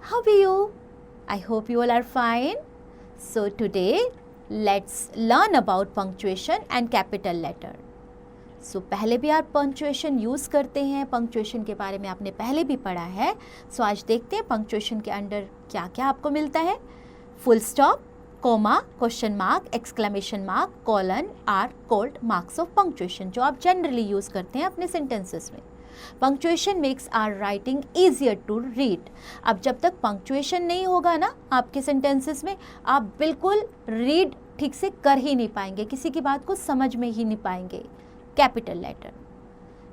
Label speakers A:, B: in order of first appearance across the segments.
A: How are you? I hope you all are fine. So today let's learn about punctuation and capital letter. So पहले भी आप punctuation use करते हैं, punctuation के बारे में आपने पहले भी पढ़ा है. सो आज देखते हैं पंक्चुएशन के अंडर क्या क्या आपको मिलता है. Full stop, comma, question mark, exclamation mark, colon are called marks of punctuation, जो आप जनरली यूज़ करते हैं अपने सेंटेंसेस में. Punctuation makes our writing easier to read. अब जब तक पंक्चुएशन नहीं होगा ना आपके सेंटेंसेस में, आप बिल्कुल रीड ठीक से कर ही नहीं पाएंगे, किसी की बात को समझ में ही नहीं पाएंगे. Capital letter.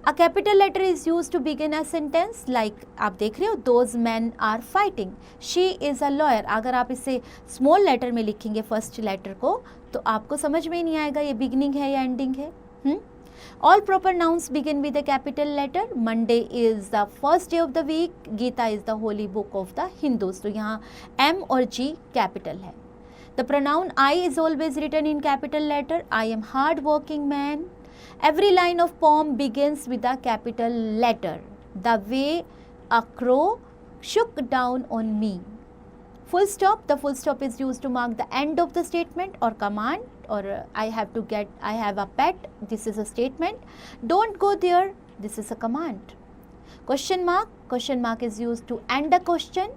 A: A capital letter is use to begin a sentence. Like आप देख रहे हो, those man are fighting, she is a lawyer. अगर आप इसे स्मॉल लेटर में लिखेंगे फर्स्ट लेटर को, तो आपको समझ में ही नहीं आएगा ये बिगिनिंग है या एंडिंग है. All proper nouns begin with a capital letter. Monday is the first day of the week. Gita is the holy book of the Hindus. तो यहाँ M और G capital है. The pronoun I is always written in capital letter. I am hard working man. Every line of poem begins with a capital letter. The way a crow shook down on me. Full stop. The full stop is used to mark the end of the statement or command. Or I have a pet. This is a statement. Don't go there. This is a command. Question mark. Question mark is used to end a question.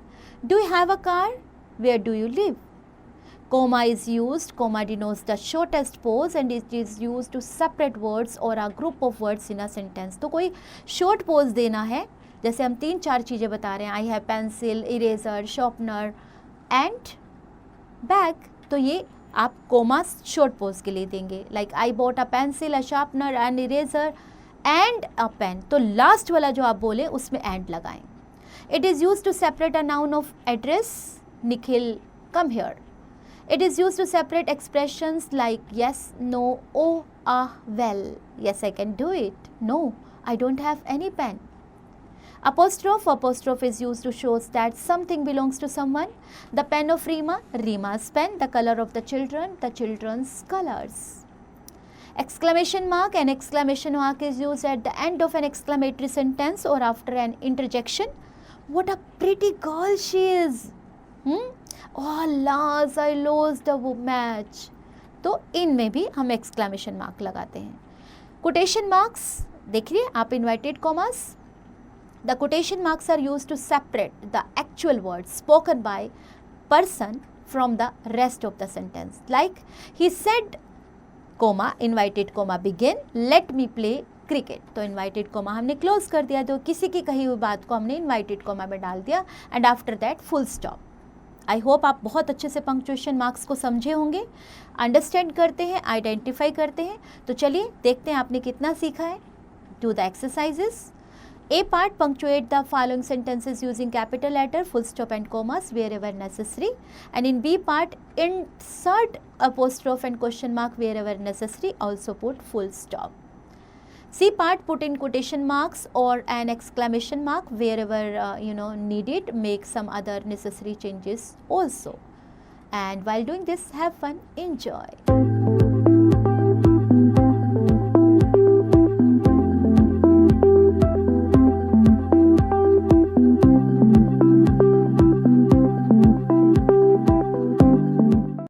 A: Do you have a car? Where do you live? Comma is used. Comma denotes the shortest pause and it is used to separate words or a group of words in a sentence. तो कोई short pause देना है, जैसे हम 3-4 चीज़ें बता रहे हैं, I have pencil, eraser, sharpener and bag. तो ये आप कोमा शॉर्ट पोज के लिए देंगे. Like I bought a pencil, a sharpener, an eraser and a pen. तो लास्ट वाला जो आप बोले उसमें एंड लगाएं. It is use to separate a noun of address. Nikhil come here. It is use to separate expressions like yes, no, oh, ah, well. Yes I can do it. No, I don't have any pen. Apostrophe. Apostrophe is used to show that something belongs to someone. The pen of Rima, Rima's pen. The color of the children, the children's colors. Exclamation mark. An exclamation mark is used at the end of an exclamatory sentence or after an interjection. What a pretty girl she is. Oh alas, I lost the match. तो इनमें भी हम exclamation mark लगाते हैं. Quotation marks. देखिए आप inverted commas. The quotation marks are used to separate the actual words spoken by person from the rest of the sentence. Like he said, comma, inverted comma, begin, let me play cricket. तो inverted comma हमने close कर दिया, तो किसी की कही हुई बात को हमने inverted comma में डाल दिया and after that full stop. I hope आप बहुत अच्छे से पंक्चुएशन मार्क्स को समझे होंगे, अंडरस्टैंड करते हैं, आइडेंटिफाई करते हैं. तो चलिए देखते हैं आपने कितना सीखा है. Do the exercises. A part, punctuate the following sentences using capital letter, full stop and commas wherever necessary. And in B part, insert apostrophe and question mark wherever necessary, also put full stop. C part, put in quotation marks or an exclamation mark wherever needed, make some other necessary changes also. And while doing this, have fun, enjoy.